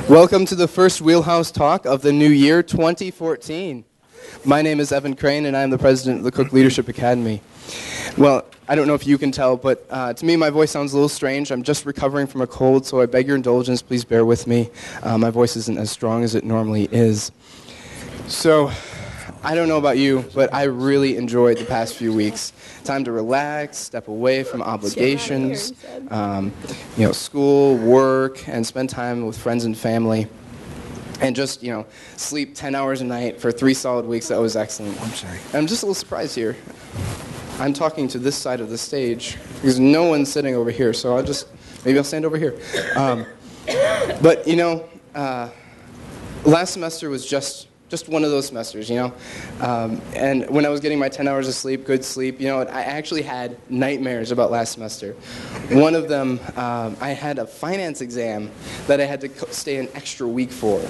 Welcome to the first Wheelhouse talk of the new year 2014. My name is Evan Crane, and I'm the president of the Cook Leadership Academy. Well, I don't know if you can tell, but to me my voice sounds a little strange. I'm just recovering from a cold, so I beg your indulgence. Please bear with me. My voice isn't as strong as it normally is. So, I don't know about you, but I really enjoyed the past few weeks. Time to relax, step away from obligations, school, work, and spend time with friends and family. And just, sleep 10 hours a night for 3 solid weeks. That was excellent. I'm sorry. I'm just a little surprised here. I'm talking to this side of the stage because no one's sitting over here, so maybe I'll stand over here. But, last semester was just one of those semesters, and when I was getting my 10 hours of sleep, good sleep, I actually had nightmares about last semester. One of them, I had a finance exam that I had to stay an extra week for.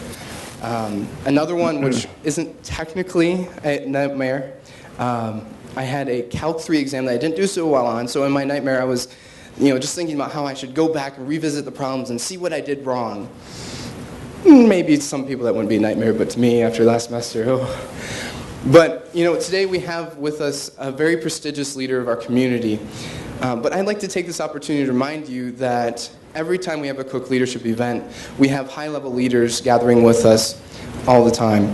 Another one, which isn't technically a nightmare, I had a Calc 3 exam that I didn't do so well on, so in my nightmare I was, just thinking about how I should go back and revisit the problems and see what I did wrong. Maybe some people that wouldn't be a nightmare, but to me, after last semester, oh. But, today we have with us a very prestigious leader of our community. But I'd like to take this opportunity to remind you that every time we have a Cook Leadership event, we have high-level leaders gathering with us all the time.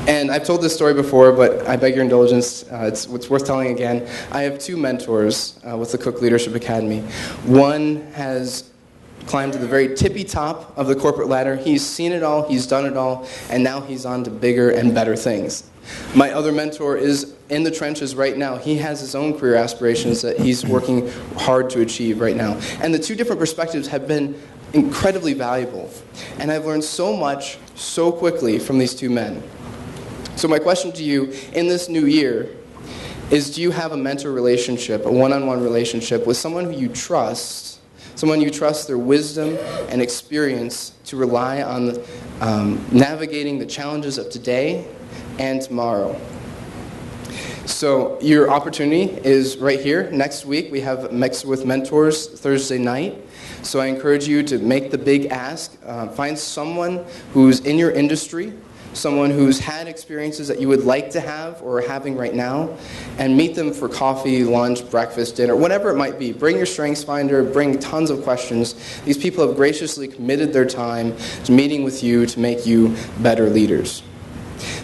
And I've told this story before, but I beg your indulgence. It's worth telling again. I have 2 mentors with the Cook Leadership Academy. One has climbed to the very tippy top of the corporate ladder. He's seen it all, he's done it all, and now he's on to bigger and better things. My other mentor is in the trenches right now. He has his own career aspirations that he's working hard to achieve right now. And the 2 different perspectives have been incredibly valuable. And I've learned so much so quickly from these 2 men. So my question to you in this new year is, do you have a mentor relationship, a one-on-one relationship with someone who you trust, someone you trust their wisdom and experience to rely on navigating the challenges of today and tomorrow? So your opportunity is right here. Next week we have Mix with Mentors Thursday night. So I encourage you to make the big ask. Find someone who's in your industry, someone who's had experiences that you would like to have or are having right now, and meet them for coffee, lunch, breakfast, dinner, whatever it might be. Bring your strengths finder, bring tons of questions. These people have graciously committed their time to meeting with you to make you better leaders.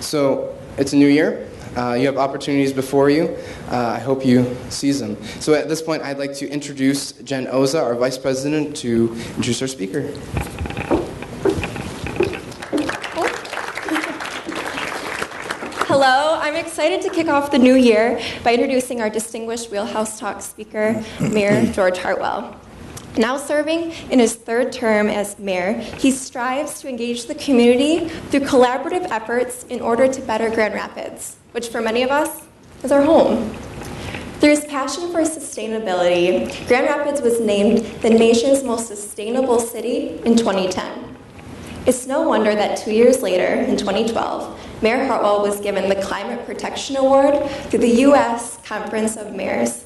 So it's a new year. You have opportunities before you. I hope you seize them. So at this point, I'd like to introduce Jen Oza, our Vice President, to introduce our speaker. Hello, I'm excited to kick off the new year by introducing our distinguished Wheelhouse Talk speaker, Mayor George Heartwell. Now serving in his 3rd term as mayor, he strives to engage the community through collaborative efforts in order to better Grand Rapids, which for many of us is our home. Through his passion for sustainability, Grand Rapids was named the nation's most sustainable city in 2010. It's no wonder that 2 years later, in 2012, Mayor Heartwell was given the Climate Protection Award through the U.S. Conference of Mayors.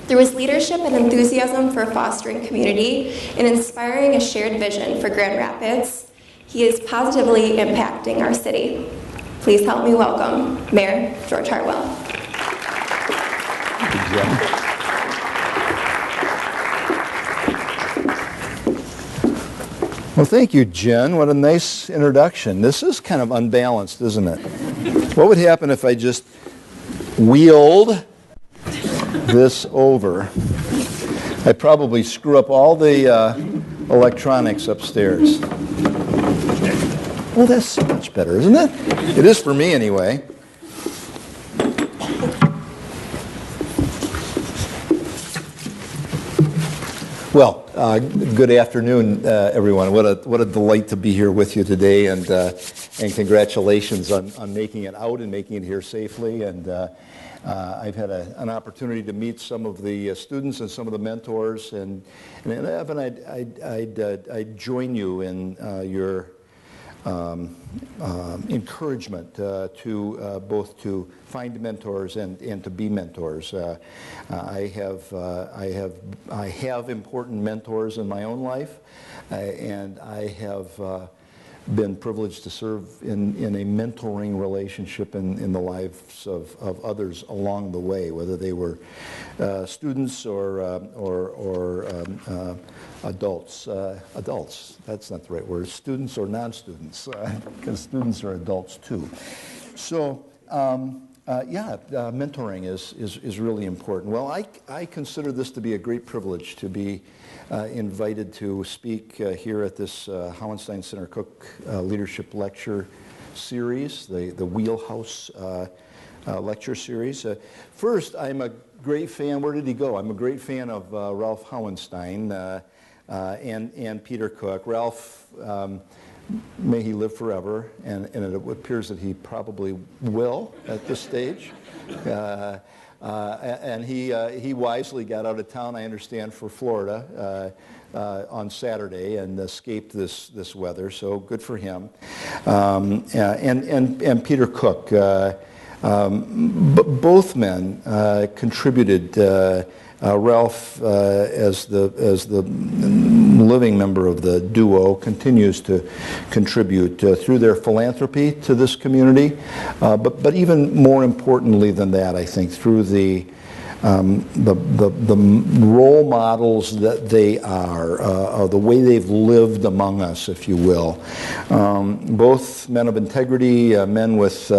Through his leadership and enthusiasm for fostering community and inspiring a shared vision for Grand Rapids, he is positively impacting our city. Please help me welcome Mayor George Heartwell. Thank you, Jen. Well, thank you, Jen. What a nice introduction. This is kind of unbalanced, isn't it? What would happen if I just wheeled this over? I'd probably screw up all the electronics upstairs. Well, that's so much better, isn't it? It is for me anyway. Well, good afternoon, everyone. What a delight to be here with you today, and congratulations on making it out and making it here safely. And I've had an opportunity to meet some of the students and some of the mentors, and Evan, I'd join you in your encouragement to both to find mentors and to be mentors. I have important mentors in my own life, and I have been privileged to serve in a mentoring relationship in the lives of others along the way, whether they were students or adults. Adults, that's not the right word. Students or non-students, because students are adults too. So, mentoring is really important. Well, I consider this to be a great privilege to be invited to speak here at this Hauenstein Center Cook Leadership Lecture Series, the Wheelhouse lecture series. First, I'm a great fan. Where did he go? I'm a great fan of Ralph Hauenstein and Peter Cook. Ralph, may he live forever, and it appears that he probably will at this stage. And he wisely got out of town, I understand, for Florida on Saturday and escaped this weather, so good for him. And Peter Cook, both men contributed. Ralph, as the living member of the duo, continues to contribute through their philanthropy to this community, but even more importantly than that, I think, through the role models that they are, the way they've lived among us, if you will. Both men of integrity, men with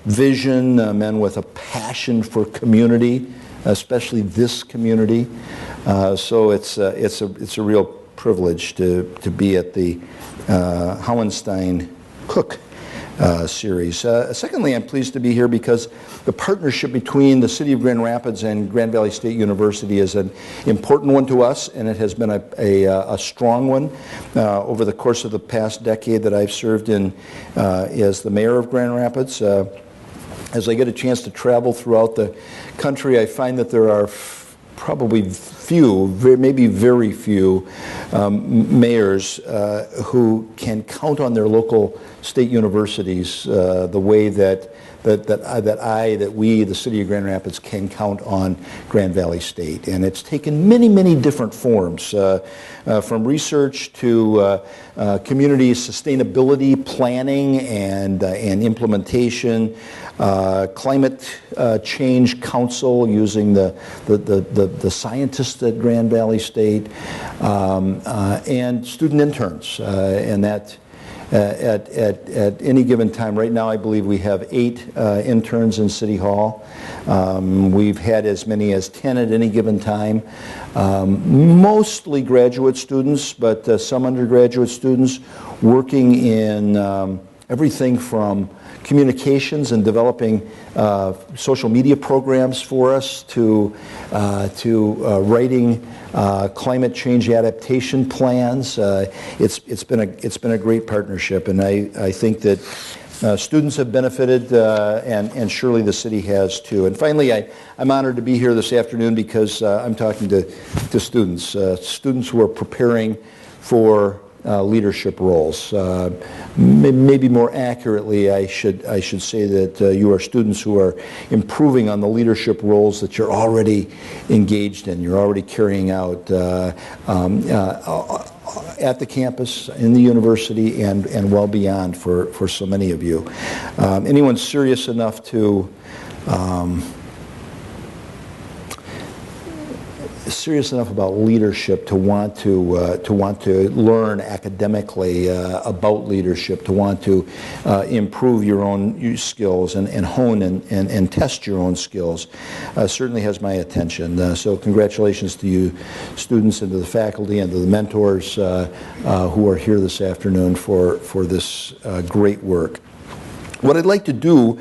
vision, men with a passion for community, especially this community. So it's a real privilege to be at the Hauenstein Cook series. Secondly, I'm pleased to be here because the partnership between the City of Grand Rapids and Grand Valley State University is an important one to us, and it has been a strong one over the course of the past decade that I've served in as the mayor of Grand Rapids. As I get a chance to travel throughout the country, I find that there are probably few, maybe very few mayors who can count on their local state universities the way that we, the City of Grand Rapids, can count on Grand Valley State. And it's taken many, many different forms, from research to community sustainability planning and implementation, climate change council using the scientists at Grand Valley State, and student interns, and that at any given time. Right now, I believe we have 8 interns in City Hall. We've had as many as 10 at any given time. Mostly graduate students, but some undergraduate students working in everything from communications and developing social media programs for us to writing climate change adaptation plans. It's been a great partnership, and I think that students have benefited, and surely the city has too. And finally, I'm honored to be here this afternoon because I'm talking to students who are preparing for leadership roles. Maybe more accurately, I should say that you are students who are improving on the leadership roles that you're already engaged in. You're already carrying out at the campus, in the university, and well beyond for so many of you. Anyone serious enough to serious enough about leadership to want to learn academically about leadership, to want to improve your own skills and hone and test your own skills, certainly has my attention. So congratulations to you students and to the faculty and to the mentors who are here this afternoon for this great work. What I'd like to do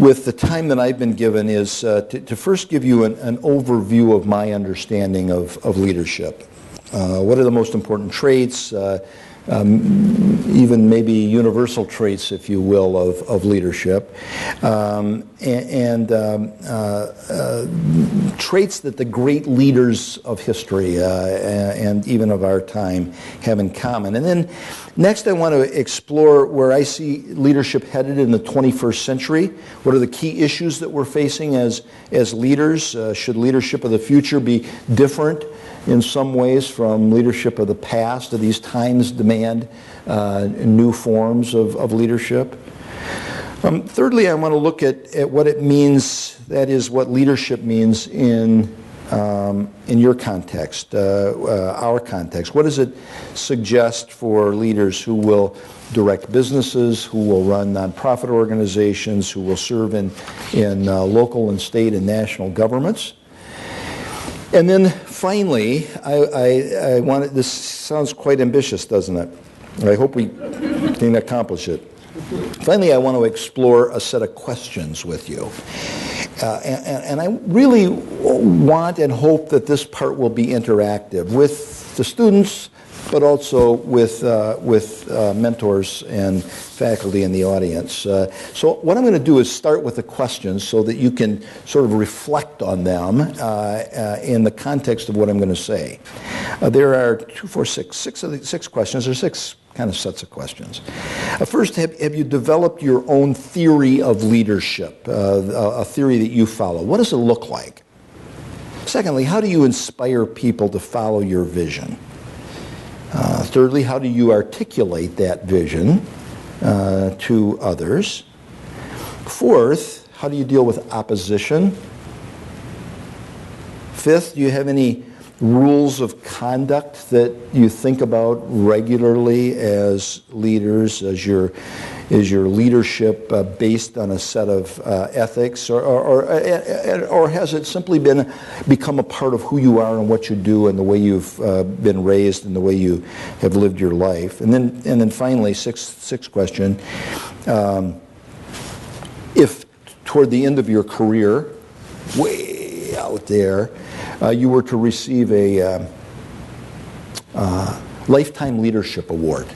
with the time that I've been given is to first give you an overview of my understanding of leadership. What are the most important traits, even maybe universal traits, if you will, of leadership, and traits that the great leaders of history and even of our time have in common. And then next I want to explore where I see leadership headed in the 21st century. What are the key issues that we're facing as leaders? Should leadership of the future be different in some ways from leadership of the past? Do these times demand new forms of leadership? Thirdly, I want to look at what it means, that is, what leadership means in your context, our context. What does it suggest for leaders who will direct businesses, who will run nonprofit organizations, who will serve in local and state and national governments? And then finally, I wanted, this sounds quite ambitious, doesn't it? I hope we can accomplish it. Finally, I want to explore a set of questions with you. And I really want and hope that this part will be interactive with the students, but also with mentors and faculty in the audience. So what I'm going to do is start with the questions so that you can sort of reflect on them in the context of what I'm going to say. There are six questions. There are six kind of sets of questions. First, have you developed your own theory of leadership, a theory that you follow? What does it look like? Secondly, how do you inspire people to follow your vision? Thirdly, how do you articulate that vision to others? Fourth, how do you deal with opposition? Fifth, do you have any rules of conduct that you think about regularly as leaders, as your leadership based on a set of ethics, or has it simply become a part of who you are and what you do and the way you've been raised and the way you have lived your life? And then finally, sixth question: if toward the end of your career, way out there, you were to receive a Lifetime Leadership Award,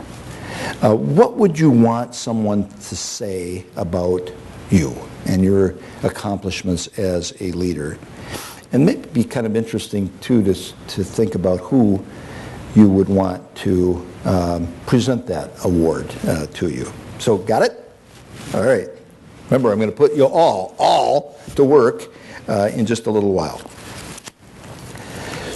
what would you want someone to say about you and your accomplishments as a leader? And it may be kind of interesting, too, to think about who you would want to present that award to you. So, got it? All right. Remember, I'm going to put you all to work in just a little while.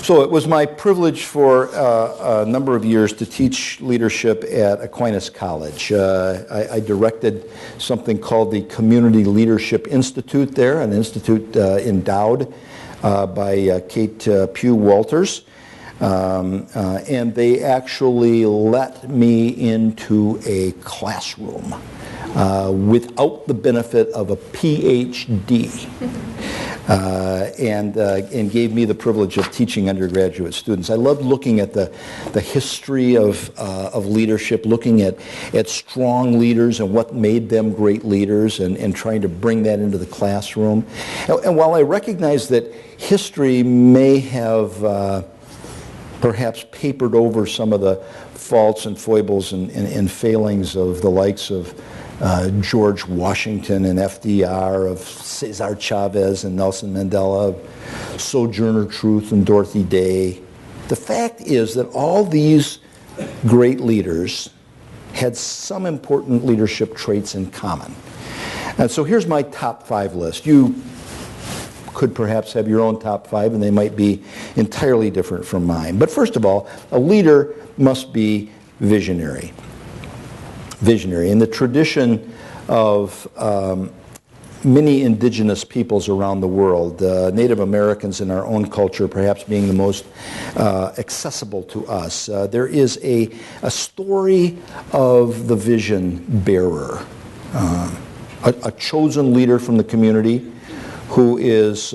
So it was my privilege for a number of years to teach leadership at Aquinas College. I directed something called the Community Leadership Institute there, an institute endowed by Kate Pugh Walters. And they actually let me into a classroom without the benefit of a PhD. And gave me the privilege of teaching undergraduate students. I loved looking at the history of leadership, looking at strong leaders and what made them great leaders, and trying to bring that into the classroom. And while I recognize that history may have perhaps papered over some of the faults and foibles and failings of the likes of George Washington and FDR, of Cesar Chavez and Nelson Mandela, of Sojourner Truth and Dorothy Day. The fact is that all these great leaders had some important leadership traits in common. And so here's my top 5 list. You could perhaps have your own top 5, and they might be entirely different from mine. But first of all, a leader must be visionary. Visionary. In the tradition of many indigenous peoples around the world, Native Americans in our own culture perhaps being the most accessible to us, there is a story of the vision bearer, a chosen leader from the community who is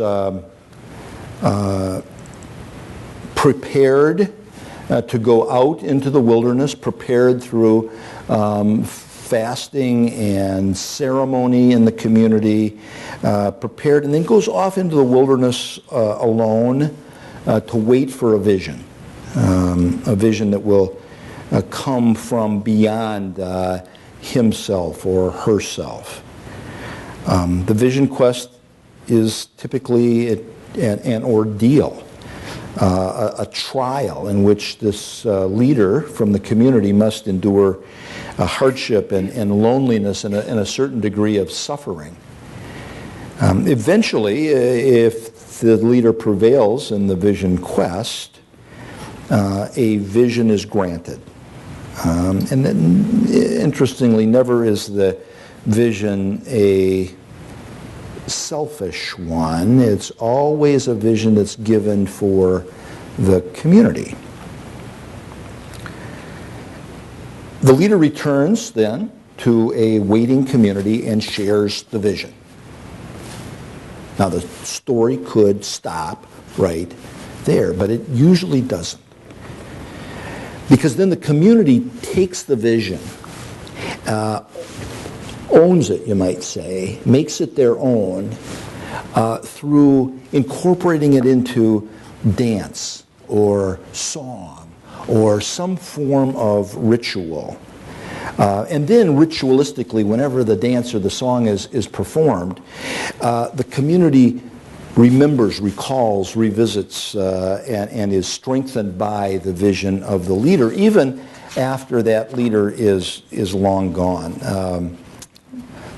prepared to go out into the wilderness, prepared through fasting and ceremony in the community, prepared, and then goes off into the wilderness alone to wait for a vision that will come from beyond himself or herself. The vision quest is typically an ordeal, a trial in which this leader from the community must endure hardship and loneliness and a certain degree of suffering. Eventually, if the leader prevails in the vision quest, a vision is granted. And then, interestingly, never is the vision a selfish one. It's always a vision that's given for the community. The leader returns then to a waiting community and shares the vision. Now, the story could stop right there, but it usually doesn't. Because then the community takes the vision, owns it, you might say, makes it their own through incorporating it into dance or song or some form of ritual. And then ritualistically, whenever the dance or the song is performed, the community remembers, recalls, revisits, and is strengthened by the vision of the leader, even after that leader is long gone.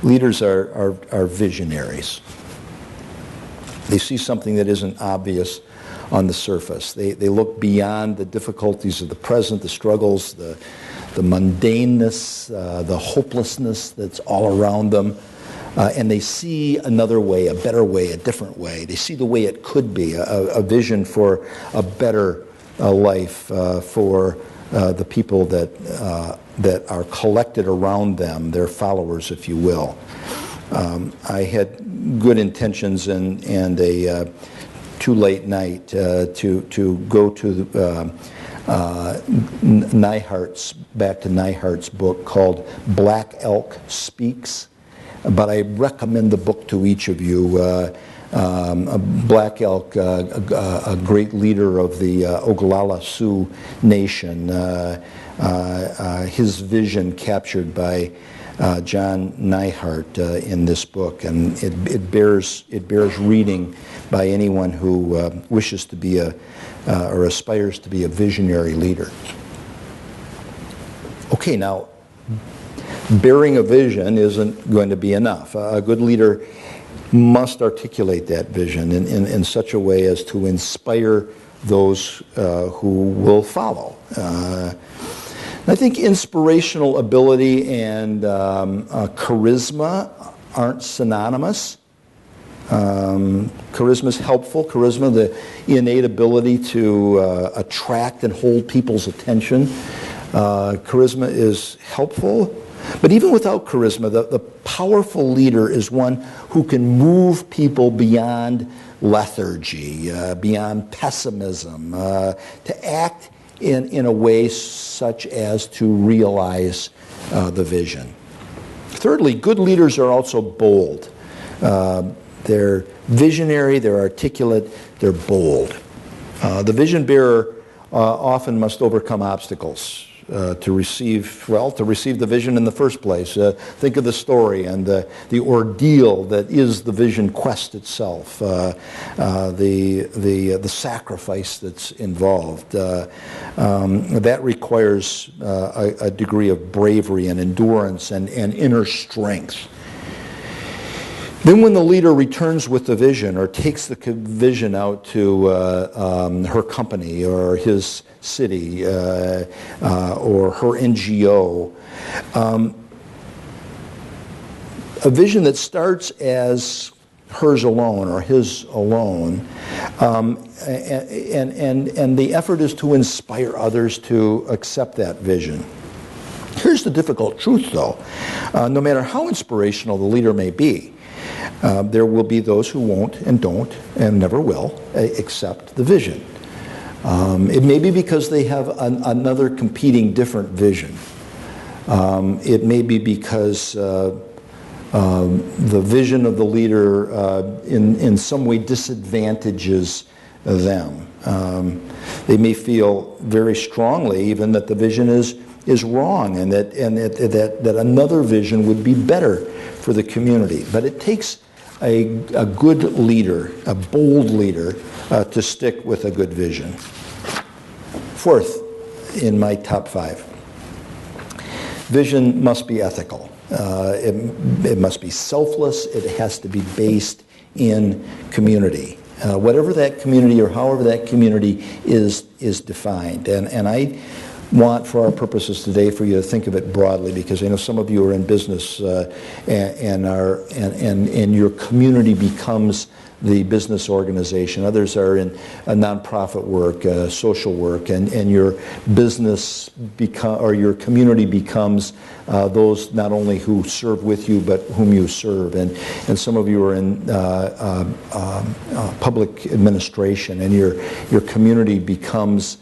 Leaders are visionaries. They see something that isn't obvious on the surface. They look beyond the difficulties of the present, the struggles, the mundaneness, the hopelessness that's all around them. And they see another way, a better way, a different way. They see the way it could be, a vision for a better life for the people that are collected around them, their followers, if you will. I had good intentions and a too late night to go to back to Neihart's book called Black Elk Speaks. But I recommend the book to each of you. Black Elk, a great leader of the Oglala Sioux Nation, his vision captured by John Neihart in this book, and it bears reading by anyone who wishes to be or aspires to be a visionary leader. Okay, now, bearing a vision isn't going to be enough. A good leader must articulate that vision in such a way as to inspire those who will follow. I think inspirational ability and charisma aren't synonymous. Charisma is helpful. Charisma, the innate ability to attract and hold people's attention. Charisma is helpful. But even without charisma, the powerful leader is one who can move people beyond lethargy, beyond pessimism, to act in a way such as to realize the vision. Thirdly, good leaders are also bold. They're visionary, they're articulate, they're bold. The vision bearer often must overcome obstacles to receive the vision in the first place. Think of the story and the ordeal that is the vision quest itself, the sacrifice that's involved. That requires a degree of bravery and endurance and inner strength. Then when the leader returns with the vision or takes the vision out to her company or his city or her NGO, a vision that starts as hers alone or his alone, and the effort is to inspire others to accept that vision. Here's the difficult truth, though. No matter how inspirational the leader may be, there will be those who won't and don't and never will accept the vision. It may be because they have another competing different vision. It may be because the vision of the leader in some way disadvantages them. They may feel very strongly even that the vision is wrong and that another vision would be better for the community. But it takes a good leader, a bold leader, to stick with a good vision. Fourth, in my top 5, vision must be ethical. It must be selfless. It has to be based in community. Whatever that community or however that community is defined. And I want, for our purposes today, for you to think of it broadly, because I know some of you are in business and your community becomes the business organization. Others are in nonprofit work, social work, and your business or your community becomes those not only who serve with you but whom you serve. And some of you are in public administration, and your community becomes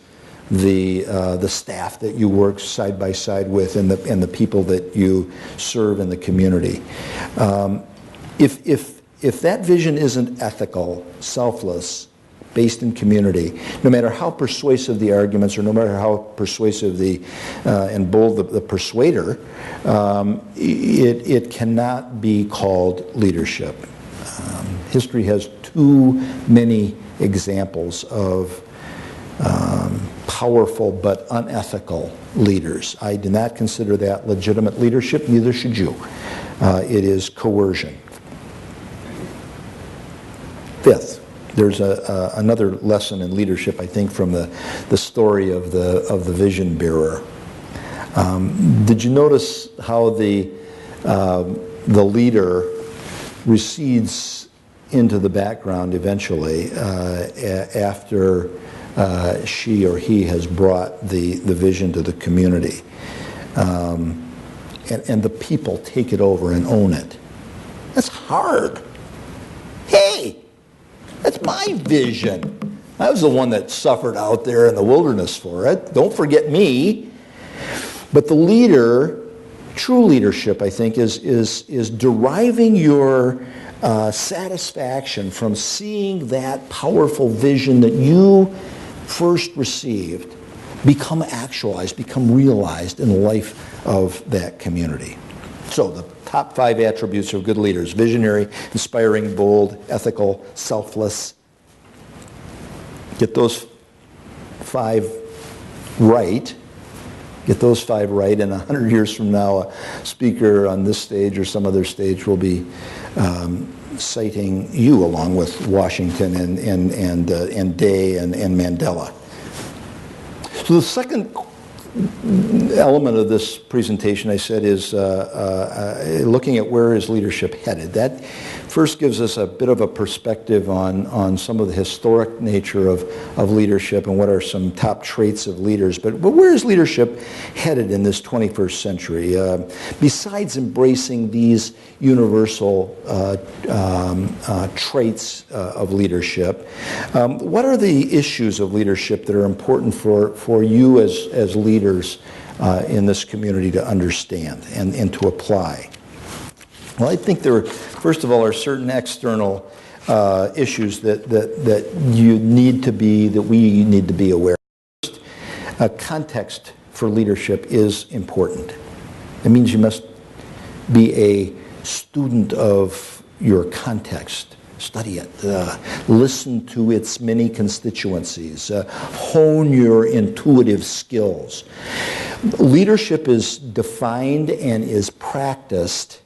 the staff that you work side by side with, and the people that you serve in the community. If that vision isn't ethical, selfless, based in community, no matter how persuasive the arguments or no matter how persuasive and bold the persuader, it cannot be called leadership. History has too many examples of powerful but unethical leaders. I do not consider that legitimate leadership, neither should you. It is coercion. Fifth, there's another lesson in leadership, I think, from the story of the vision bearer. Did you notice how the leader recedes into the background eventually after she or he has brought the vision to the community, and the people take it over and own it? That's hard. Hey! That's my vision. I was the one that suffered out there in the wilderness for it. Don't forget me. But the leader, true leadership, I think, is deriving your satisfaction from seeing that powerful vision that you first received become actualized, become realized in the life of that community. So the top 5 attributes of good leaders: visionary, inspiring, bold, ethical, selfless. Get those 5 right. Get those 5 right, and 100 years from now, a speaker on this stage or some other stage will be citing you along with Washington and Day and Mandela. So the second element of this presentation, I said, is looking at where is leadership headed. That first gives us a bit of a perspective on some of the historic nature of leadership and what are some top traits of leaders. But where is leadership headed in this 21st century? Besides embracing these universal traits of leadership, what are the issues of leadership that are important for you as leaders in this community to understand and to apply? Well, I think there, first of all, are certain external issues that we need to be aware of. First, context for leadership is important. It means you must be a student of your context. Study it. Listen to its many constituencies. Hone your intuitive skills. Leadership is defined and is practiced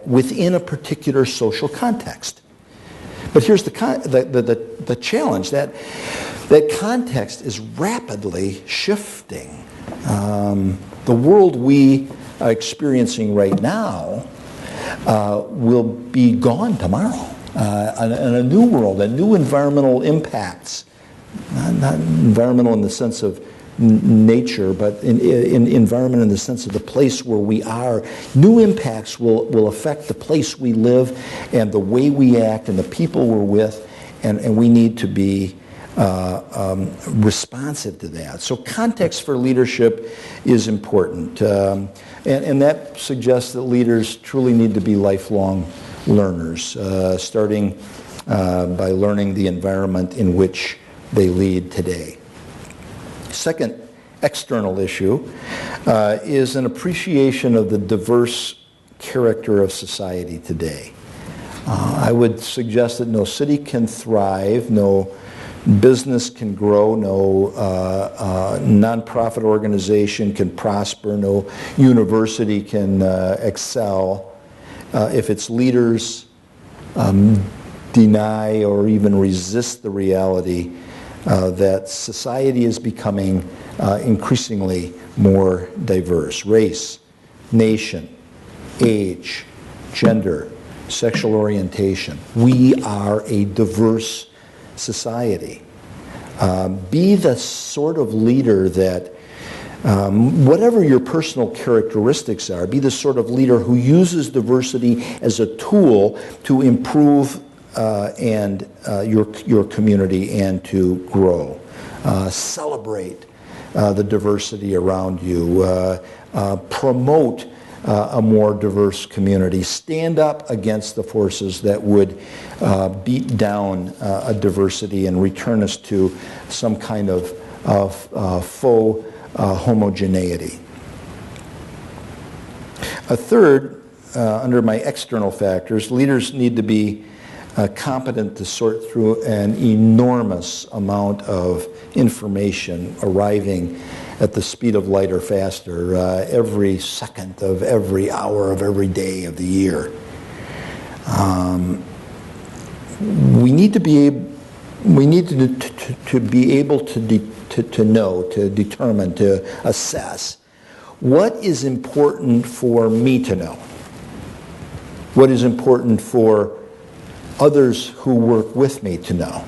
within a particular social context. But here's the challenge, that context is rapidly shifting. The world we are experiencing right now will be gone tomorrow. And a new world, a new environmental impacts, not environmental in the sense of nature, but in environment in the sense of the place where we are. New impacts will affect the place we live and the way we act and the people we're with, and we need to be responsive to that. So context for leadership is important, and that suggests that leaders truly need to be lifelong learners, starting by learning the environment in which they lead today. Second external issue is an appreciation of the diverse character of society today. I would suggest that no city can thrive, no business can grow, no nonprofit organization can prosper, no university can excel if its leaders deny or even resist the reality that society is becoming increasingly more diverse. Race, nation, age, gender, sexual orientation. We are a diverse society. Be the sort of leader that, whatever your personal characteristics are, be the sort of leader who uses diversity as a tool to improve your community and to grow. Celebrate the diversity around you. Promote a more diverse community. Stand up against the forces that would beat down a diversity and return us to some kind of faux homogeneity. A third, under my external factors, leaders need to be competent to sort through an enormous amount of information arriving at the speed of light or faster every second of every hour of every day of the year. We need to be able to know, to determine, to assess what is important for me to know, what is important for others who work with me to know,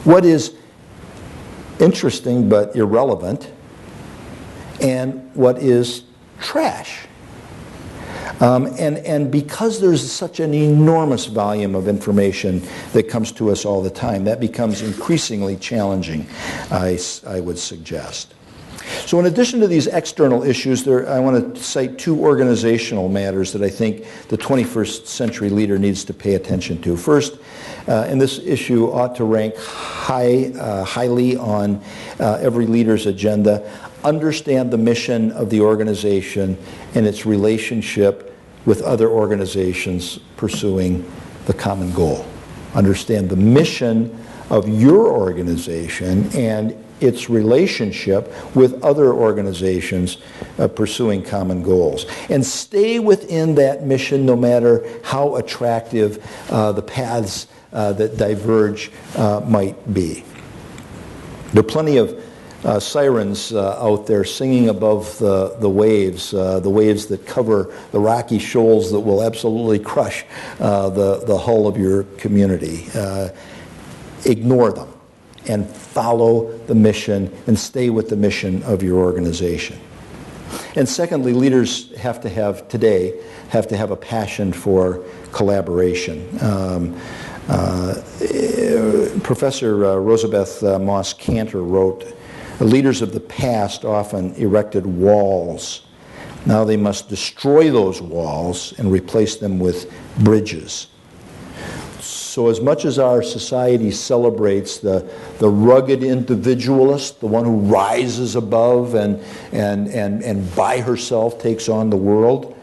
what is interesting but irrelevant, and what is trash. And because there's such an enormous volume of information that comes to us all the time, that becomes increasingly challenging, I would suggest. So in addition to these external issues, I want to cite two organizational matters that I think the 21st century leader needs to pay attention to. First, and this issue ought to rank highly on every leader's agenda, understand the mission of the organization and its relationship with other organizations pursuing the common goal. Understand the mission of your organization and its relationship with other organizations pursuing common goals. And stay within that mission no matter how attractive the paths that diverge might be. There are plenty of sirens out there singing above the waves that cover the rocky shoals that will absolutely crush the hull of your community. Ignore them and follow the mission and stay with the mission of your organization. And secondly, leaders have to have a passion for collaboration. Professor Rosabeth Moss Cantor wrote, "Leaders of the past often erected walls. Now they must destroy those walls and replace them with bridges." So as much as our society celebrates the rugged individualist, the one who rises above and by herself takes on the world,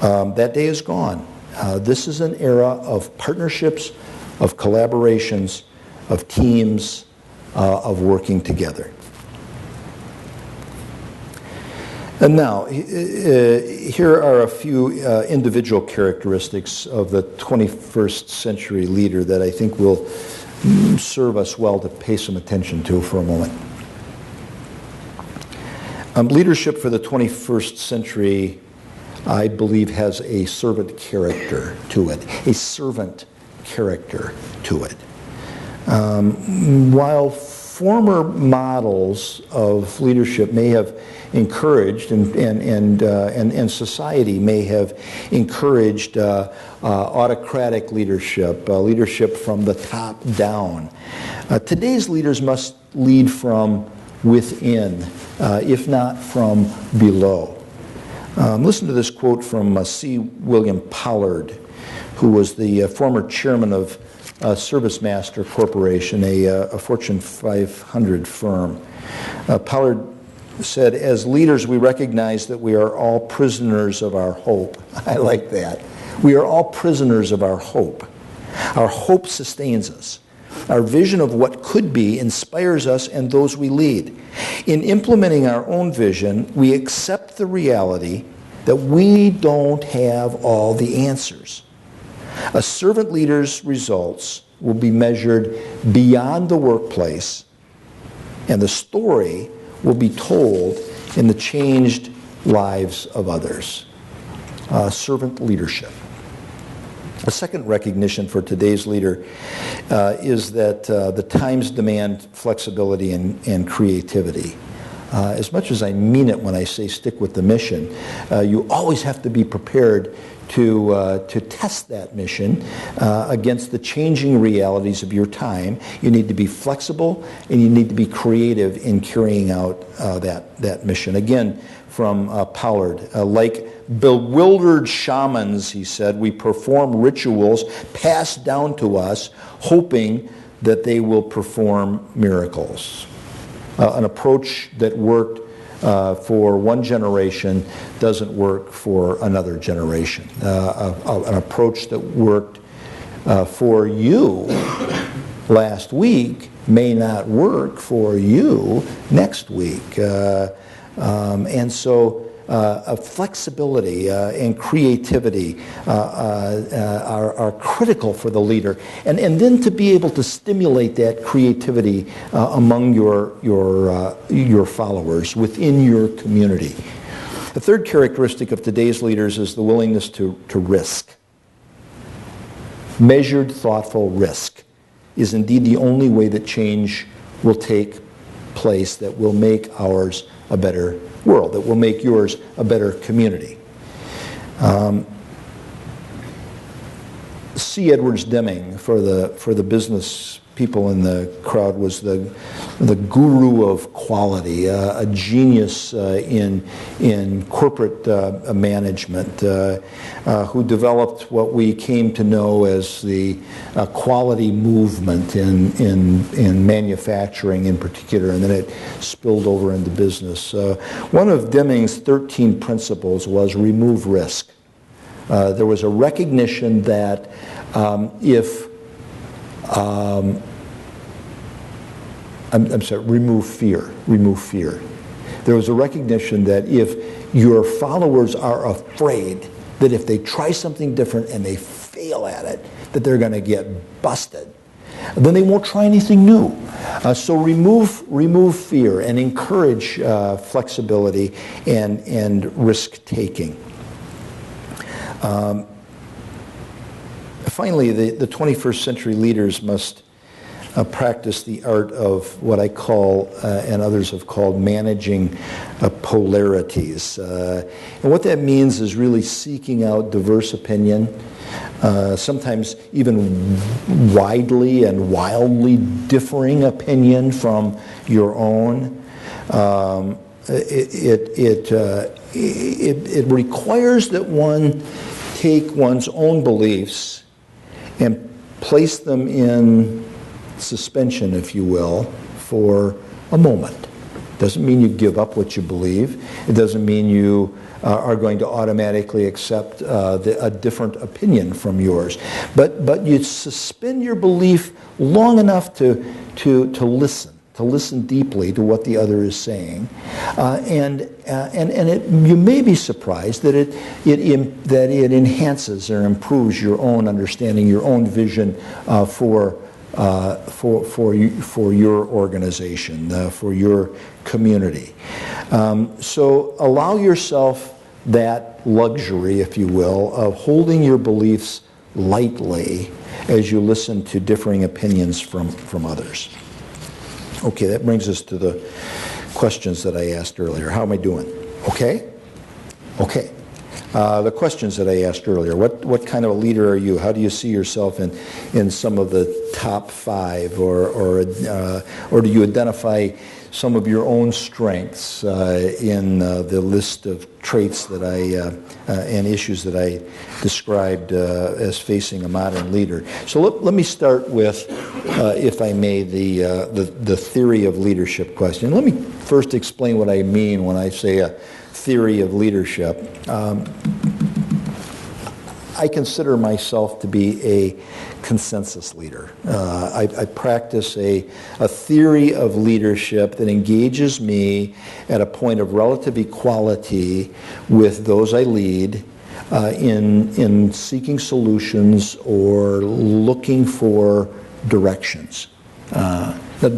that day is gone. This is an era of partnerships, of collaborations, of teams, of working together. And now, here are a few individual characteristics of the 21st century leader that I think will serve us well to pay some attention to for a moment. Leadership for the 21st century, I believe, has a servant character to it, a servant character to it. While former models of leadership may have encouraged and society may have encouraged autocratic leadership, leadership from the top down. Today's leaders must lead from within, if not from below. Listen to this quote from C. William Pollard, who was the former chairman of ServiceMaster Corporation, a Fortune 500 firm. Pollard said, "As leaders, we recognize that we are all prisoners of our hope." I like that. We are all prisoners of our hope. Our hope sustains us. Our vision of what could be inspires us and those we lead. In implementing our own vision, we accept the reality that we don't have all the answers. A servant leader's results will be measured beyond the workplace, and the story will be told in the changed lives of others. Servant leadership. A second recognition for today's leader is that the times demand flexibility and creativity. As much as I mean it when I say stick with the mission, you always have to be prepared to test that mission against the changing realities of your time. You need to be flexible, and you need to be creative in carrying out that mission. Again, from Pollard, like bewildered shamans, he said, we perform rituals passed down to us, hoping that they will perform miracles. An approach that worked for one generation doesn't work for another generation. An approach that worked for you last week may not work for you next week. And so flexibility and creativity are critical for the leader. And then to be able to stimulate that creativity among your followers within your community. The third characteristic of today's leaders is the willingness to risk. Measured, thoughtful risk is indeed the only way that change will take place that will make ours a better world, that will make yours a better community. C. Edwards Deming, for the business people in the crowd, was the guru of quality, a genius in corporate management, who developed what we came to know as the quality movement in manufacturing in particular, and then it spilled over into business. One of Deming's 13 principles was remove risk. There was a recognition that remove fear. Remove fear. There was a recognition that if your followers are afraid that if they try something different and they fail at it, that they're going to get busted, then they won't try anything new. So remove fear and encourage flexibility and risk-taking. Finally, the 21st century leaders must practice the art of what I call, and others have called, managing polarities. And what that means is really seeking out diverse opinion, sometimes even widely and wildly differing opinion from your own. It requires that one take one's own beliefs and place them in suspension, if you will, for a moment. Doesn't mean you give up what you believe. It doesn't mean you are going to automatically accept a different opinion from yours. But you suspend your belief long enough to listen deeply to what the other is saying, and you may be surprised that it enhances or improves your own understanding, your own vision for your organization, for your community. So allow yourself that luxury, if you will, of holding your beliefs lightly as you listen to differing opinions from others. Okay, that brings us to the questions that I asked earlier. How am I doing? Okay? Okay. The questions that I asked earlier. What kind of a leader are you? How do you see yourself in some of the top 5, or do you identify some of your own strengths in the list of traits that and issues that I described as facing a modern leader? So let me start with, if I may, the theory of leadership question. Let me first explain what I mean when I say a theory of leadership. I consider myself to be a consensus leader. I practice a theory of leadership that engages me at a point of relative equality with those I lead in seeking solutions or looking for directions. That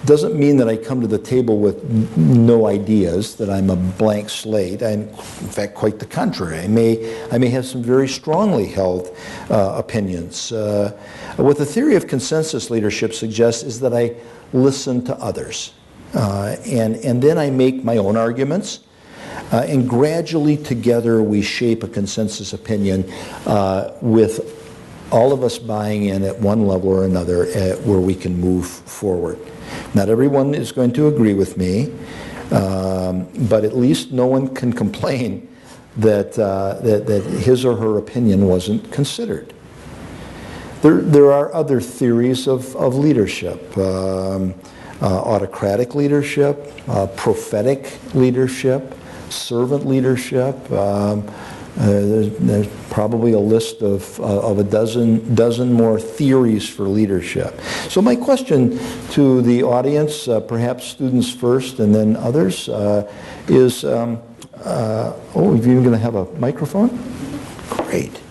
doesn't mean that I come to the table with no ideas, that I'm a blank slate. In fact, quite the contrary. I may have some very strongly held opinions. What the theory of consensus leadership suggests is that I listen to others. And then I make my own arguments. And gradually together we shape a consensus opinion with all of us buying in at one level or another where we can move forward. Not everyone is going to agree with me, but at least no one can complain that his or her opinion wasn't considered. There are other theories of leadership, autocratic leadership, prophetic leadership, servant leadership. There's probably a list of a dozen more theories for leadership. So my question to the audience, perhaps students first and then others, is, are you even going to have a microphone? Great.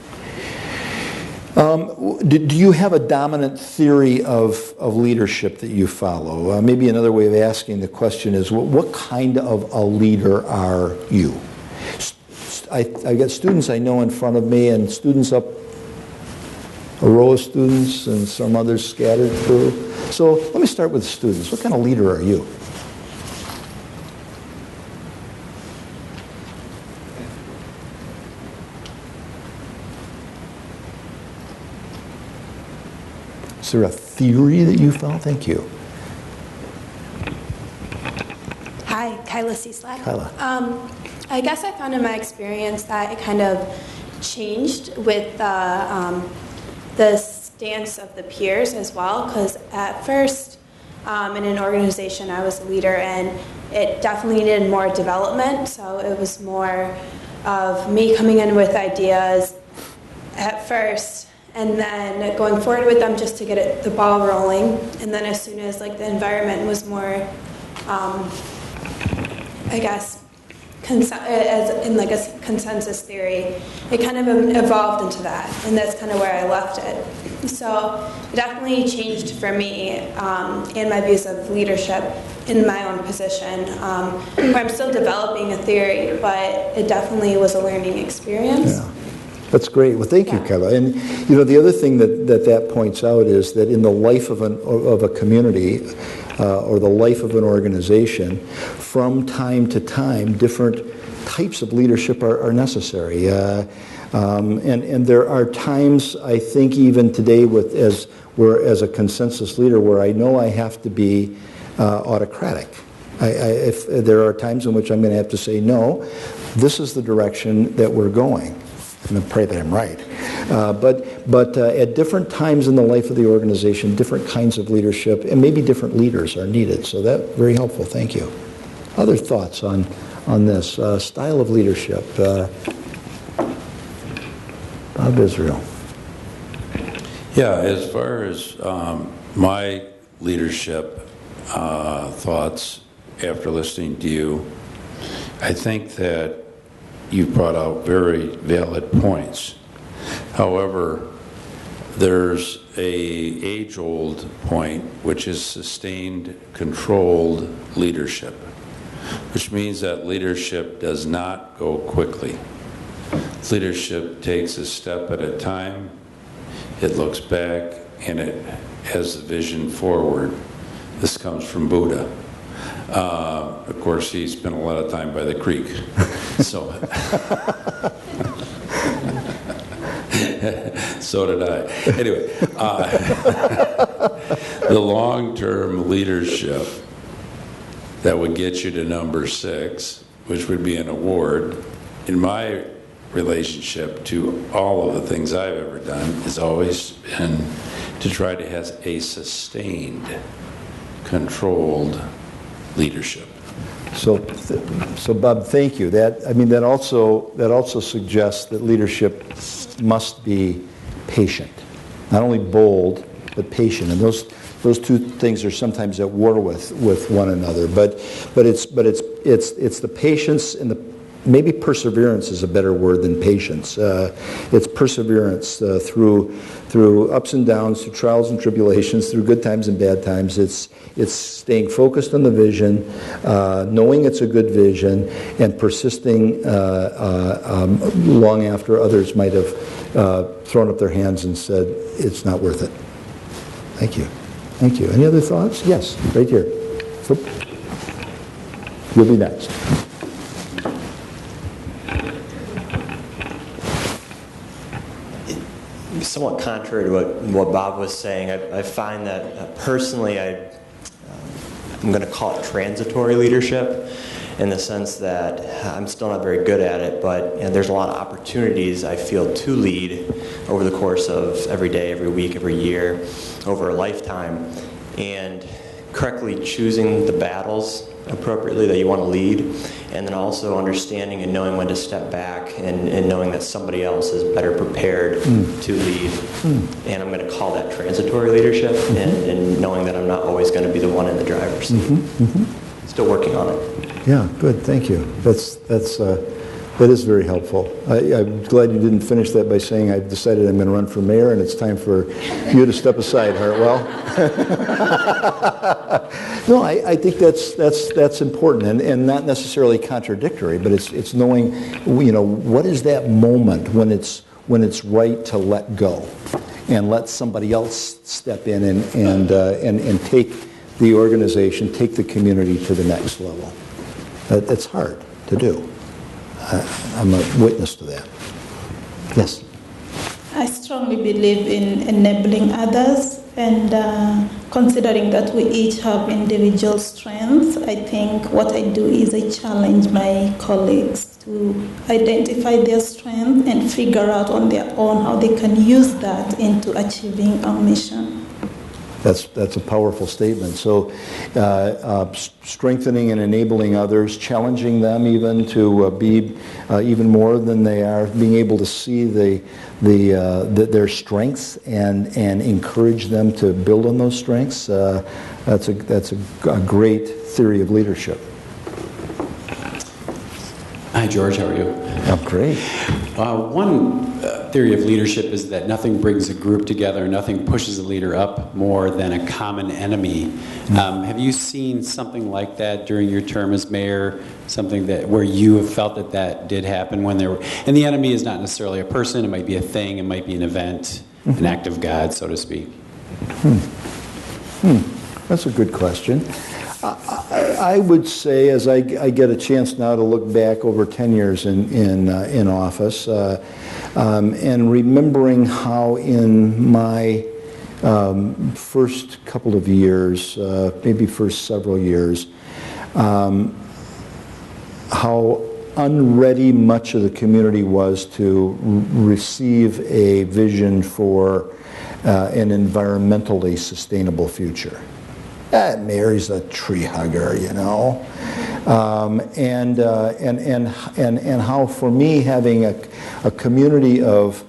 Do you have a dominant theory of leadership that you follow? Maybe another way of asking the question is, what kind of a leader are you? I've got students I know in front of me, and students up, a row of students, and some others scattered through. So let me start with students. What kind of leader are you? Is there a theory that you found? Thank you. Hi, Kyla Cieslak. Kyla. I guess I found in my experience that it kind of changed with the stance of the peers as well, because at first in an organization I was a leader and it definitely needed more development, so it was more of me coming in with ideas at first and then going forward with them just to get the ball rolling, and then as soon as like the environment was more I guess as in like a consensus theory, it kind of evolved into that, and that's kind of where I left it. So it definitely changed for me in my views of leadership in my own position, where I'm still developing a theory, but it definitely was a learning experience. Yeah. That's great. Well, thank you, Kyla. And the other thing that points out is that in the life of a community or the life of an organization, from time to time, different types of leadership are necessary. And there are times, I think, even today, as a consensus leader, where I know I have to be autocratic. If there are times in which I'm going to have to say, no, this is the direction that we're going. I'm going to pray that I'm right. But at different times in the life of the organization, different kinds of leadership, and maybe different leaders are needed. So that's very helpful. Thank you. Other thoughts on this style of leadership? Bob Israel. Yeah, as far as my leadership thoughts after listening to you, I think that you brought out very valid points. However, there's a age-old point, which is sustained, controlled leadership, which means that leadership does not go quickly. Leadership takes a step at a time, it looks back, and it has the vision forward. This comes from Buddha. Of course, he spent a lot of time by the creek. So, so did I. Anyway, the long-term leadership that would get you to number 6, which would be an award, in my relationship to all of the things I've ever done, has always been to try to have a sustained, controlled leadership. So Bob, thank you. That also suggests that leadership must be patient, not only bold but patient. And those two things are sometimes at war with one another. But it's the patience and maybe perseverance is a better word than patience. It's perseverance through ups and downs, through trials and tribulations, through good times and bad times. It's staying focused on the vision, knowing it's a good vision, and persisting long after others might have thrown up their hands and said, it's not worth it. Thank you. Thank you. Any other thoughts? Yes, right here. You'll be next. Somewhat contrary to what Bob was saying, I find that personally I'm going to call it transitory leadership in the sense that I'm still not very good at it, but there's a lot of opportunities I feel to lead over the course of every day, every week, every year, over a lifetime, and correctly choosing the battles appropriately that you want to lead, and then also understanding and knowing when to step back and knowing that somebody else is better prepared to lead. And I'm going to call that transitory leadership, and knowing that I'm not always going to be the one in the driver's seat. Still working on it. Yeah, good. Thank you. That is very helpful. I'm glad you didn't finish that by saying I've decided I'm going to run for mayor and it's time for you to step aside, Heartwell. No, I think that's important and not necessarily contradictory, but it's knowing, what is that moment when it's right to let go and let somebody else step in and take the organization, take the community to the next level. It's hard to do. I'm a witness to that. Yes? I strongly believe in enabling others, and considering that we each have individual strengths, I think what I do is I challenge my colleagues to identify their strengths and figure out on their own how they can use that into achieving our mission. That's a powerful statement. So strengthening and enabling others, challenging them even to be even more than they are, being able to see their strengths and encourage them to build on those strengths. That's a great theory of leadership. Hi, George. How are you? I'm great. One theory of leadership is that nothing brings a group together, nothing pushes a leader up more than a common enemy. Have you seen something like that during your term as mayor? Something where you have felt that did happen when there were, and the enemy is not necessarily a person, it might be a thing, it might be an event, an act of God, so to speak. That's a good question. I would say, as I get a chance now to look back over 10 years in office, and remembering how in my first couple of years, maybe first several years, how unready much of the community was to receive a vision for an environmentally sustainable future. Mary's a tree hugger, and how for me having a community of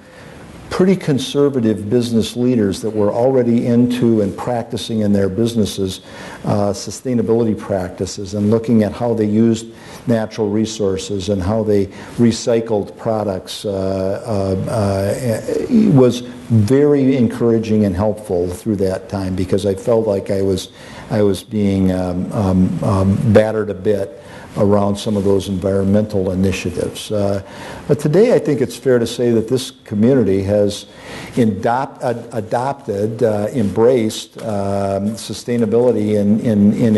pretty conservative business leaders that were already into and practicing in their businesses sustainability practices and looking at how they used natural resources and how they recycled products was very encouraging and helpful through that time, because I felt like I was being battered a bit around some of those environmental initiatives. But today I think it's fair to say that this community has adopted, embraced sustainability in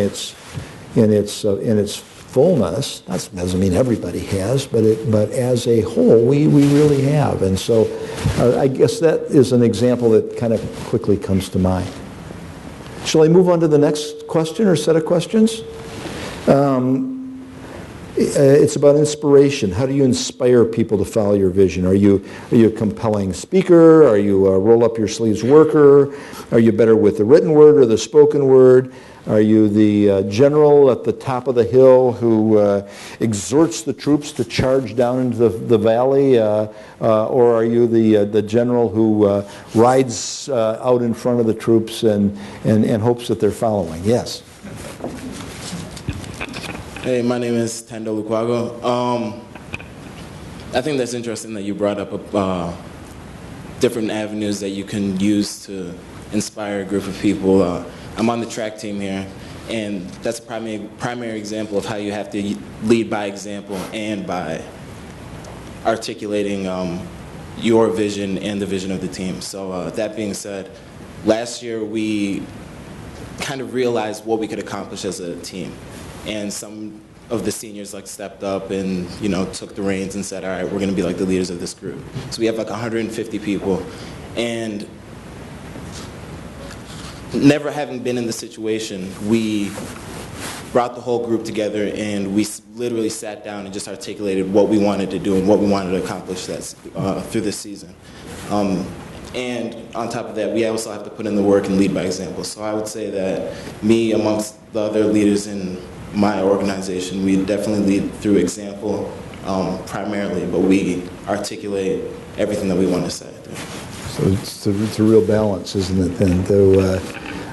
in its fullness. That doesn't mean everybody has, but as a whole, we really have. And so I guess that is an example that kind of quickly comes to mind. Shall I move on to the next question or set of questions? It's about inspiration. How do you inspire people to follow your vision? Are you a compelling speaker? Are you a roll-up-your-sleeves worker? Are you better with the written word or the spoken word? Are you the general at the top of the hill who exhorts the troops to charge down into the valley? Or are you the general who rides out in front of the troops and hopes that they're following? Yes. Hey, my name is Tando Lukwago. I think that's interesting that you brought up different avenues that you can use to inspire a group of people. I'm on the track team here, and that's a primary example of how you have to lead by example and by articulating your vision and the vision of the team. So that being said, last year we kind of realized what we could accomplish as a team. And some of the seniors stepped up and took the reins and said, all right, we're going to be like the leaders of this group. So we have 150 people, and never having been in the situation, we brought the whole group together and we literally sat down and just articulated what we wanted to do and what we wanted to accomplish through this season. And on top of that, we also have to put in the work and lead by example. So I would say that me, amongst the other leaders in my organization, we definitely lead through example primarily, but we articulate everything that we want to say. So it's a real balance, isn't it, then? To,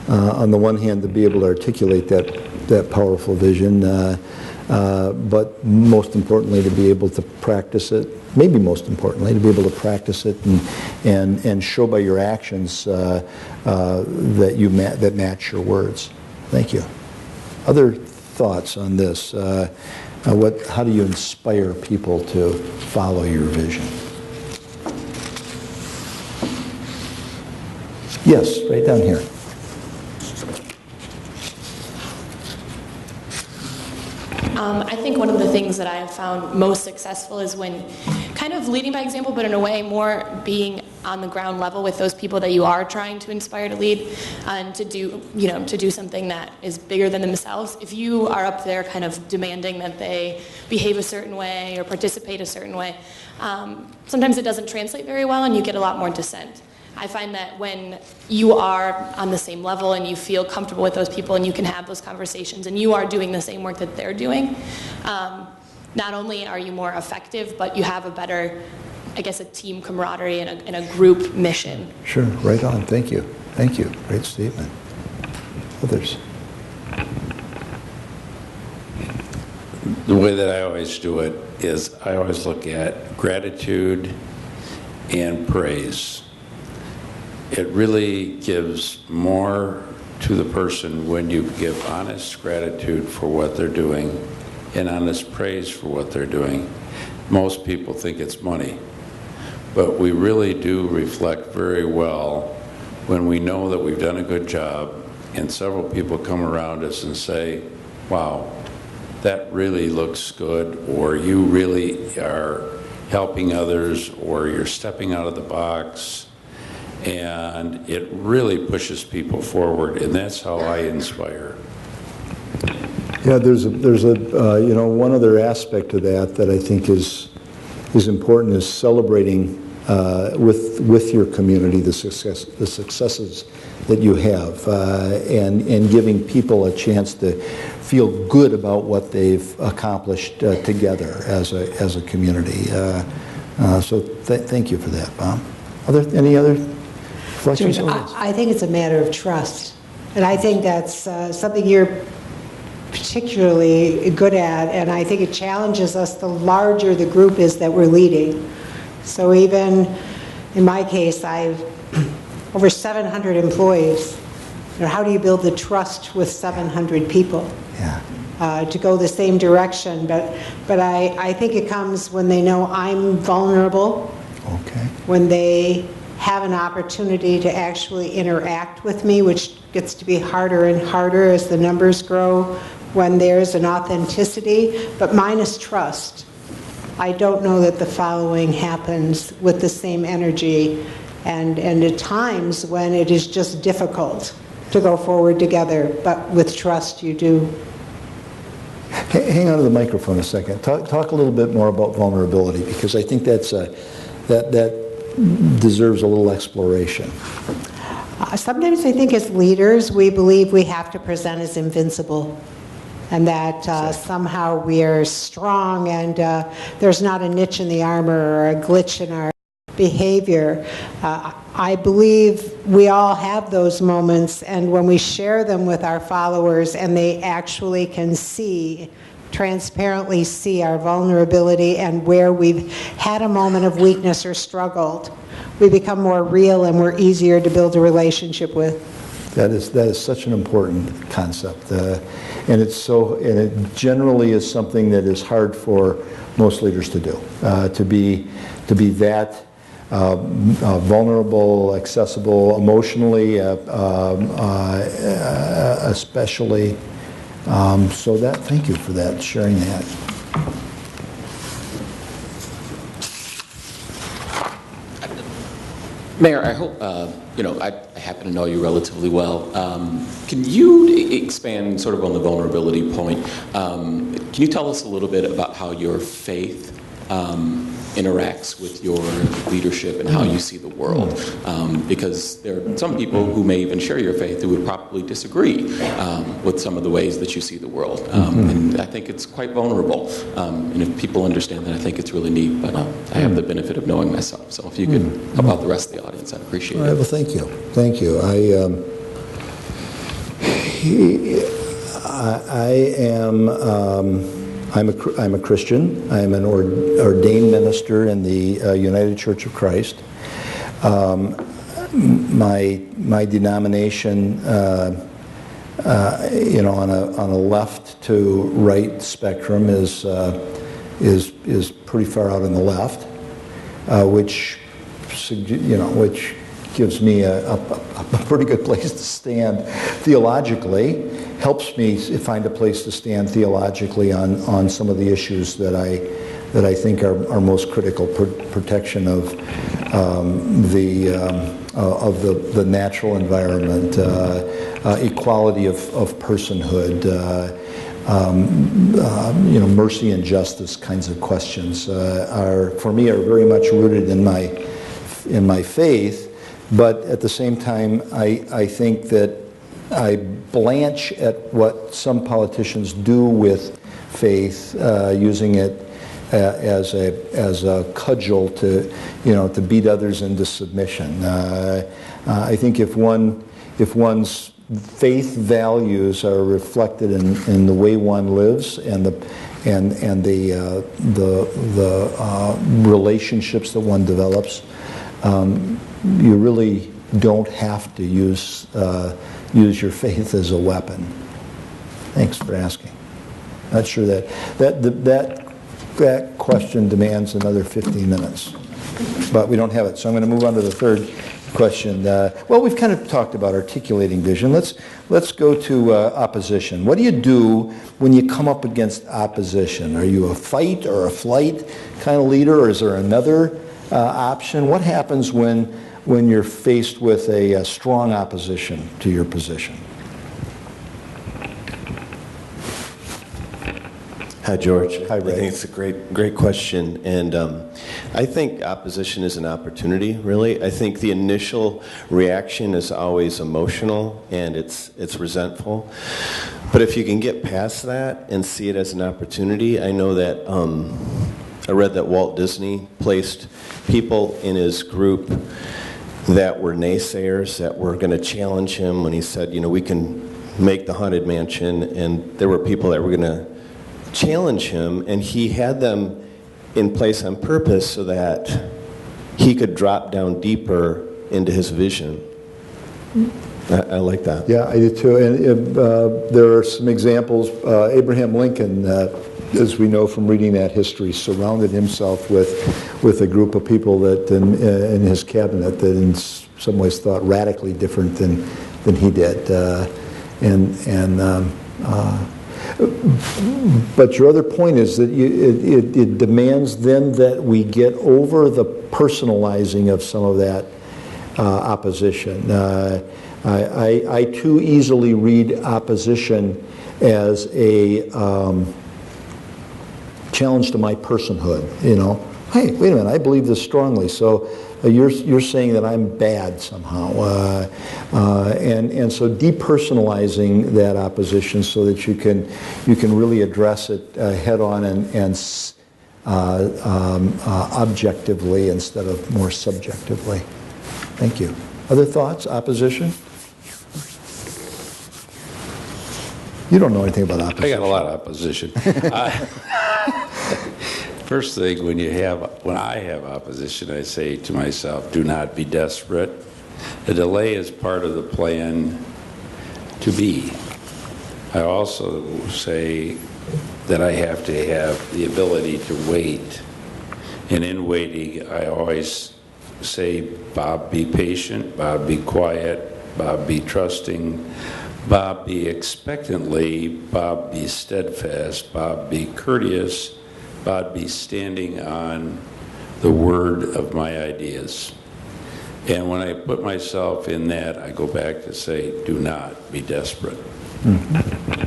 on the one hand, to be able to articulate that powerful vision, but most importantly, to be able to practice it. Maybe most importantly, to be able to practice it and show by your actions that match your words. Thank you. Other thoughts on this? How do you inspire people to follow your vision? Yes, right down here. I think one of the things that I have found most successful is when kind of leading by example, but in a way more being on the ground level with those people that you are trying to inspire to lead and to do something that is bigger than themselves. If you are up there kind of demanding that they behave a certain way or participate a certain way, sometimes it doesn't translate very well and you get a lot more dissent. I find that when you are on the same level and you feel comfortable with those people and you can have those conversations and you are doing the same work that they're doing, not only are you more effective, but you have a better, I guess, a team camaraderie and a group mission. Sure, right on. Thank you. Thank you. Great statement. Others? The way that I always do it is I always look at gratitude and praise. It really gives more to the person when you give honest gratitude for what they're doing and honest praise for what they're doing. Most people think it's money, but we really do reflect very well when we know that we've done a good job and several people come around us and say, wow, that really looks good, or you really are helping others, or you're stepping out of the box. And it really pushes people forward, and that's how I inspire. Yeah, there's a one other aspect to that I think is important is celebrating with your community the successes that you have, and giving people a chance to feel good about what they've accomplished together as a community. So thank you for that, Bob. Any other? George, I think it's a matter of trust, and I think that's something you're particularly good at, and I think it challenges us the larger the group is that we're leading. So even in my case, I've over 700 employees. How do you build the trust with 700 people? Yeah. To go the same direction, but I think it comes when they know I'm vulnerable. Okay. When they have an opportunity to actually interact with me, which gets to be harder and harder as the numbers grow, when there's an authenticity, but minus trust. I don't know that the following happens with the same energy, and at times when it is just difficult to go forward together, but with trust you do. Hang on to the microphone a second. Talk a little bit more about vulnerability, because I think that deserves a little exploration. Sometimes I think as leaders we believe we have to present as invincible, and that somehow we are strong and there's not a niche in the armor or a glitch in our behavior. I believe we all have those moments, and when we share them with our followers and they actually can transparently see our vulnerability and where we've had a moment of weakness or struggled, we become more real and we're easier to build a relationship with. That is such an important concept, and it generally is something that is hard for most leaders to do. To be that vulnerable, accessible, emotionally, especially. Thank you for that, sharing that. Mayor, I hope, I happen to know you relatively well. Can you expand sort of on the vulnerability point? Can you tell us a little bit about how your faith interacts with your leadership and how you see the world? Because there are some people who may even share your faith who would probably disagree with some of the ways that you see the world. And I think it's quite vulnerable. And if people understand that, I think it's really neat. But I have the benefit of knowing myself. So if you could help out the rest of the audience, I'd appreciate it. Well, thank you. Thank you. I'm a Christian. I'm an ordained minister in the United Church of Christ. My denomination, on a left to right spectrum is pretty far out on the left, which gives me a pretty good place to stand theologically. Helps me find a place to stand theologically on some of the issues that I think are most critical. Protection of the natural environment, equality of personhood, mercy and justice kinds of questions for me are very much rooted in my faith. But at the same time, I think that I blanch at what some politicians do with faith, using it as a cudgel to beat others into submission. I think if one's faith values are reflected in the way one lives and the relationships that one develops, you really don't have to use your faith as a weapon. Thanks for asking. Not sure that question demands another 15 minutes, but we don't have it. So I'm going to move on to the third question. Well, we've kind of talked about articulating vision. Let's go to opposition. What do you do when you come up against opposition? Are you a fight or a flight kind of leader, or is there another option? What happens when you're faced with a strong opposition to your position? Hi, George. Hi, Ray. I think it's a great question, and I think opposition is an opportunity, really. I think the initial reaction is always emotional, and it's resentful. But if you can get past that and see it as an opportunity, I know that I read that Walt Disney placed people in his group that were naysayers, that were going to challenge him when he said, we can make the Haunted Mansion, and there were people that were going to challenge him, and he had them in place on purpose so that he could drop down deeper into his vision. I like that. Yeah, I do too. And there are some examples. Abraham Lincoln, as we know from reading that history, surrounded himself with a group of people that in his cabinet that in some ways thought radically different than he did. But your other point is that it demands then that we get over the personalizing of some of that opposition. I too easily read opposition as a challenge to my personhood. Hey, wait a minute, I believe this strongly, so you're saying that I'm bad somehow. And so depersonalizing that opposition so that you can really address it head on and objectively instead of more subjectively. Thank you. Other thoughts? Opposition? You don't know anything about opposition. I got a lot of opposition. First thing, when I have opposition, I say to myself, do not be desperate. A delay is part of the plan to be. I also say that I have to have the ability to wait. And in waiting, I always say, Bob, be patient. Bob, be quiet. Bob, be trusting. Bob, be expectantly. Bob, be steadfast. Bob, be courteous. Bob, be standing on the word of my ideas. And when I put myself in that, I go back to say, do not be desperate. Mm-hmm.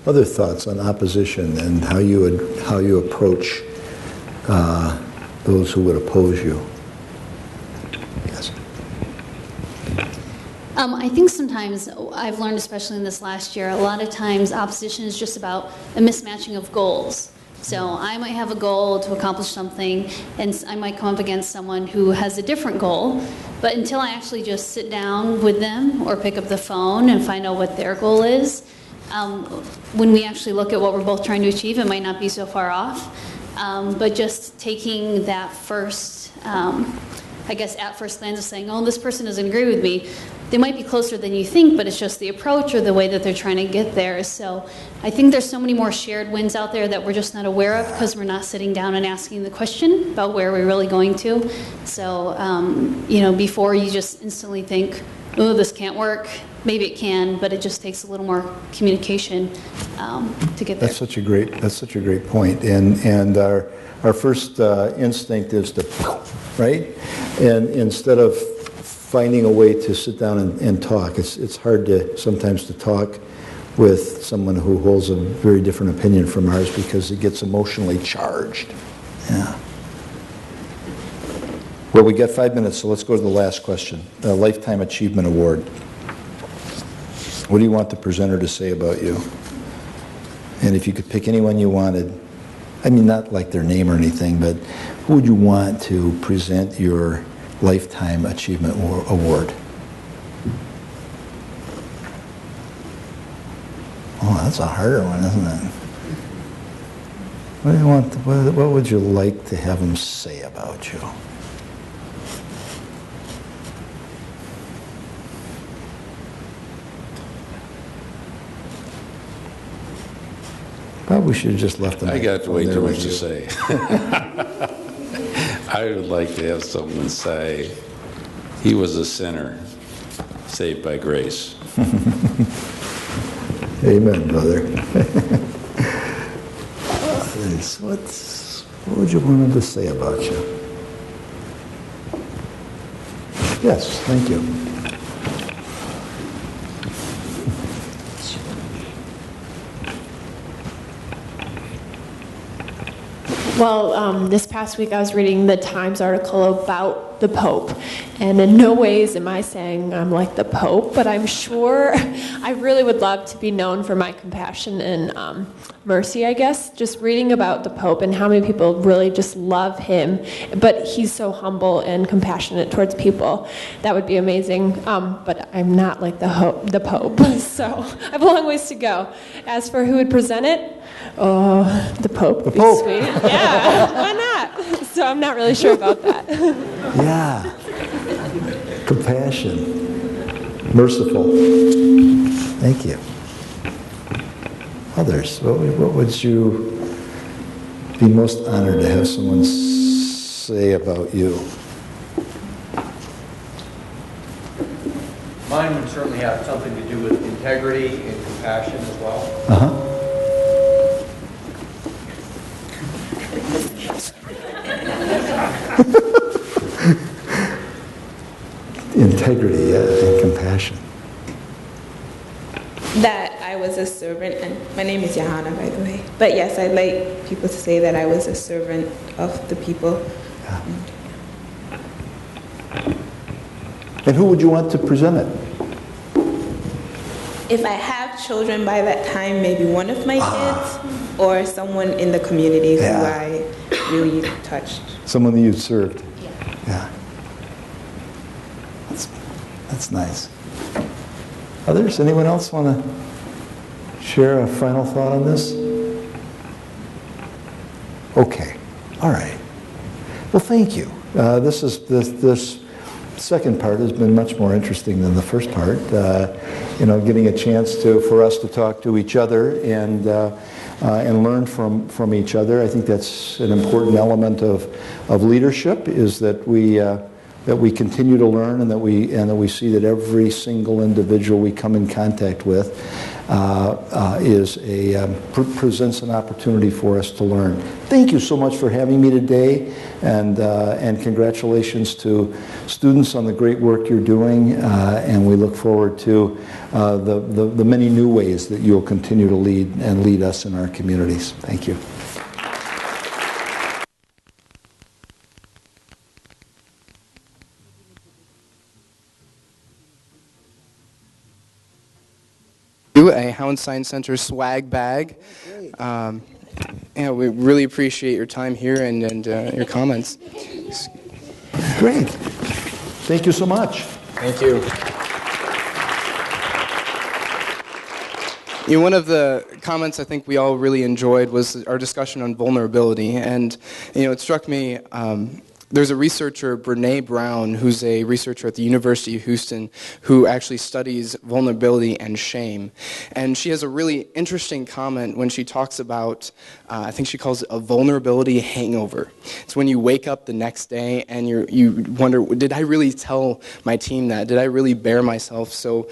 Other thoughts on opposition and how you approach those who would oppose you? Yes. I think sometimes, I've learned, especially in this last year, a lot of times opposition is just about a mismatching of goals. So I might have a goal to accomplish something, and I might come up against someone who has a different goal, but until I actually just sit down with them or pick up the phone and find out what their goal is, when we actually look at what we're both trying to achieve, it might not be so far off. But just taking that first, at first glance of saying, oh, this person doesn't agree with me, they might be closer than you think, but it's just the approach or the way that they're trying to get there. So I think there's so many more shared wins out there that we're just not aware of because we're not sitting down and asking the question about where we're really going to. So, before you just instantly think, oh, this can't work. Maybe it can, but it just takes a little more communication to get there. That's such a great point. And our first instinct is to, right? And instead of finding a way to sit down and talk, it's hard sometimes to talk with someone who holds a very different opinion from ours because it gets emotionally charged. Yeah. Well, we got 5 minutes, so let's go to the last question. The Lifetime Achievement Award. What do you want the presenter to say about you? And if you could pick anyone you wanted, I mean, not like their name or anything, but who would you want to present your Lifetime Achievement Award? Oh, that's a harder one, isn't it? What do you want? What would you like to have them say about you? Probably we should have just left them. I got way too much to say. I would like to have someone say, he was a sinner, saved by grace. Amen, brother. What would you want them to say about you? Yes, thank you. Well, this past week I was reading the Times article about the Pope, and in no ways am I saying I'm like the Pope, but I'm sure I really would love to be known for my compassion and mercy, I guess. Just reading about the Pope and how many people really just love him, but he's so humble and compassionate towards people. That would be amazing, but I'm not like the Pope, so I have a long ways to go. As for who would present it, oh, the Pope would be sweet. Yeah, why not? So I'm not really sure about that. Yeah. Compassion. Merciful. Thank you. Others, what would you be most honored to have someone say about you? My mine would certainly have something to do with integrity and compassion as well. Integrity, yeah, and compassion. That I was a servant, and my name is Johanna, by the way. But yes, I'd like people to say that I was a servant of the people. Yeah. And who would you want to present it? If I have children by that time, maybe one of my kids or someone in the community who I really touched. Someone that you served. Yeah. That's nice. Others? Anyone else want to share a final thought on this? Okay. All right. Well, thank you. This second part has been much more interesting than the first part. Getting a chance for us to talk to each other and learn from each other. I think that's an important element of leadership, is that we continue to learn, and that we see that every single individual we come in contact with presents an opportunity for us to learn. Thank you so much for having me today, and congratulations to students on the great work you're doing, and we look forward to the many new ways that you'll continue to lead us in our communities. Thank you. A Hauenstein Center swag bag. We really appreciate your time here and your comments. Great. Thank you so much. Thank you. One of the comments I think we all really enjoyed was our discussion on vulnerability, and it struck me. There's a researcher, Brene Brown, who's a researcher at the University of Houston, who actually studies vulnerability and shame. And she has a really interesting comment when she talks about, I think she calls it a vulnerability hangover. It's when you wake up the next day and you wonder, did I really tell my team that? Did I really bear myself so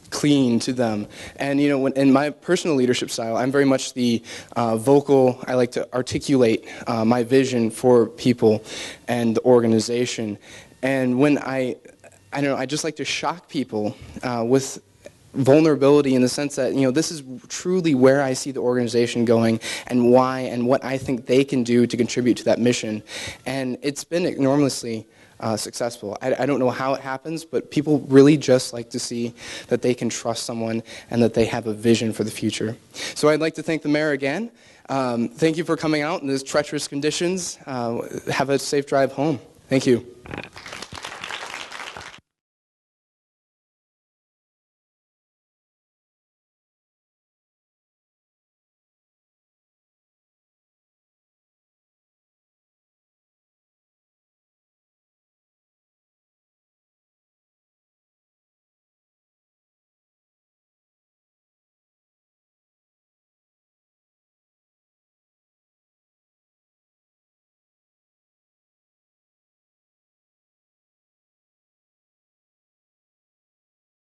clean to them? And in my personal leadership style, I'm very much the vocal. I like to articulate my vision for people and the organization. And when I just like to shock people with vulnerability, in the sense that this is truly where I see the organization going and why, and what I think they can do to contribute to that mission. And it's been enormously successful. I don't know how it happens, but people really just like to see that they can trust someone and that they have a vision for the future. So I'd like to thank the mayor again. Thank you for coming out in these treacherous conditions. Have a safe drive home. Thank you.